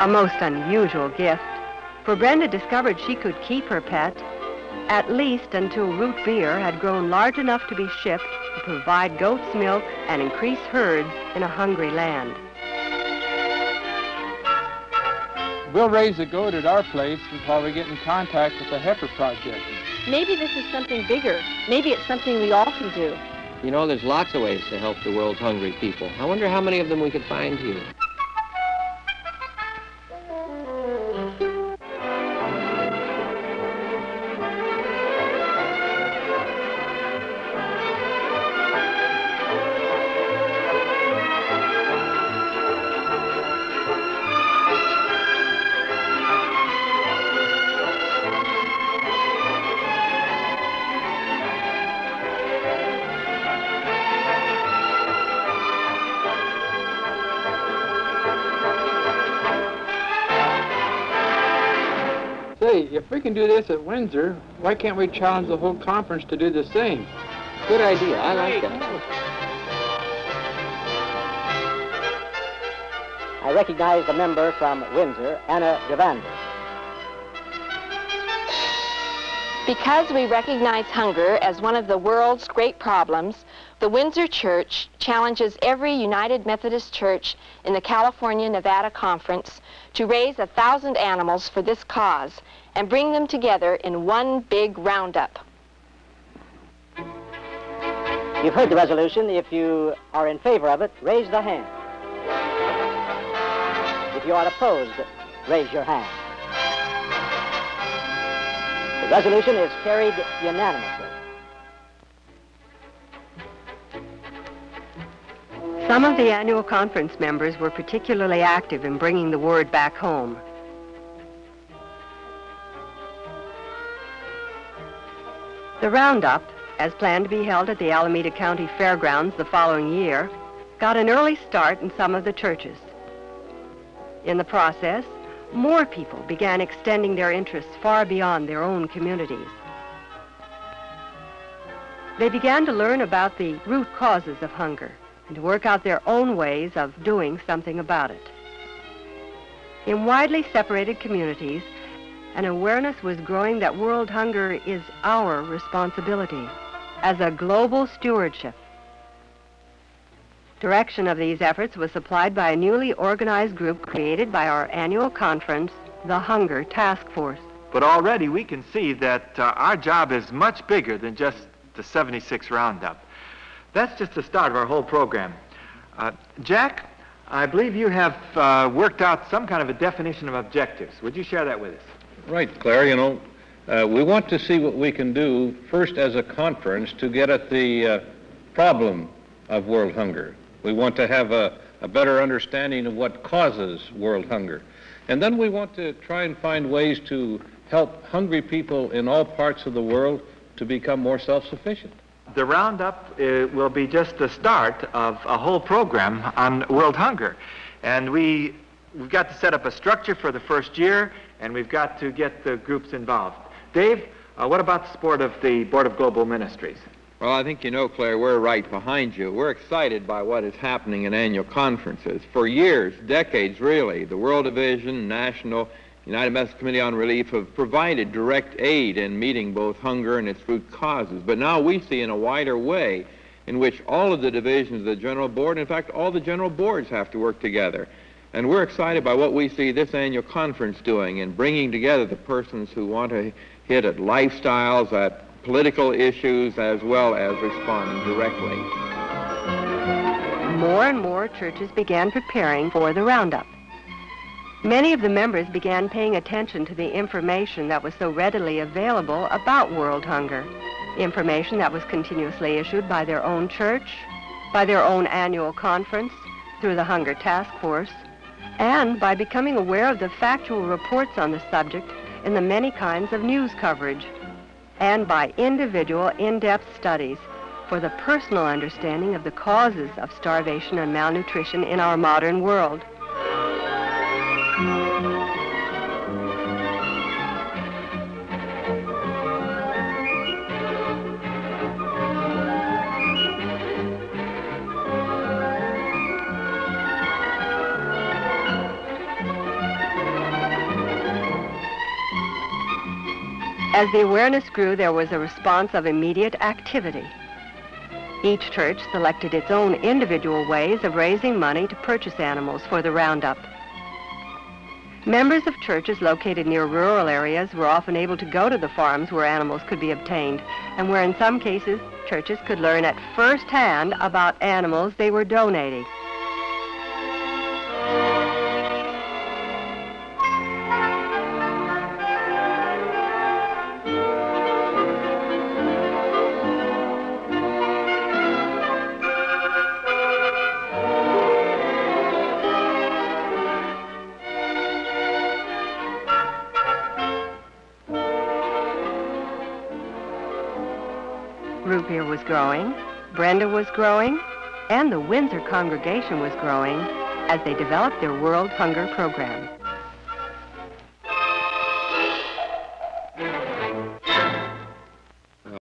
A most unusual gift, for Brenda discovered she could keep her pet, at least until root beer had grown large enough to be shipped to provide goat's milk and increase herds in a hungry land. We'll raise a goat at our place while we get in contact with the Heifer project. Maybe this is something bigger. Maybe it's something we all can do. You know, there's lots of ways to help the world's hungry people. I wonder how many of them we could find here. Say, if we can do this at Windsor, why can't we challenge the whole conference to do the same? Good idea. I like that. I recognize the member from Windsor, Anna Devander. Because we recognize hunger as one of the world's great problems, the Windsor Church challenges every United Methodist Church in the California-Nevada Conference to raise 1,000 animals for this cause and bring them together in one big roundup. You've heard the resolution. If you are in favor of it, raise the hand. If you are opposed, raise your hand. The resolution is carried unanimously. Some of the annual conference members were particularly active in bringing the word back home. The roundup, as planned to be held at the Alameda County Fairgrounds the following year, got an early start in some of the churches. In the process, more people began extending their interests far beyond their own communities. They began to learn about the root causes of hunger and to work out their own ways of doing something about it. In widely separated communities, an awareness was growing that world hunger is our responsibility as a global stewardship. Direction of these efforts was supplied by a newly organized group created by our annual conference, the Hunger Task Force. But already we can see that our job is much bigger than just the 76 Roundup. That's just the start of our whole program. Jack, I believe you have worked out some kind of a definition of objectives. Would you share that with us? Right, Claire. You know, we want to see what we can do first as a conference to get at the problem of world hunger. We want to have a better understanding of what causes world hunger. And then we want to try and find ways to help hungry people in all parts of the world to become more self-sufficient. The Roundup will be just the start of a whole program on world hunger. And we've got to set up a structure for the first year, and we've got to get the groups involved. Dave, what about the support of the Board of Global Ministries? Well, I think you know, Claire, we're right behind you. We're excited by what is happening in annual conferences. For years, decades really, the World Division, National, United Methodist Committee on Relief have provided direct aid in meeting both hunger and its root causes. But now we see in a wider way in which all of the divisions of the General Board, in fact, all the general boards have to work together. And we're excited by what we see this annual conference doing in bringing together the persons who want to hit at lifestyles, at political issues, as well as responding directly. More and more churches began preparing for the Roundup. Many of the members began paying attention to the information that was so readily available about world hunger, information that was continuously issued by their own church, by their own annual conference, through the Hunger Task Force, and by becoming aware of the factual reports on the subject in the many kinds of news coverage, and by individual in-depth studies for the personal understanding of the causes of starvation and malnutrition in our modern world. As the awareness grew, there was a response of immediate activity. Each church selected its own individual ways of raising money to purchase animals for the roundup. Members of churches located near rural areas were often able to go to the farms where animals could be obtained, and where in some cases churches could learn at first hand about animals they were donating. Root beer was growing, Brenda was growing, and the Windsor congregation was growing as they developed their World Hunger program.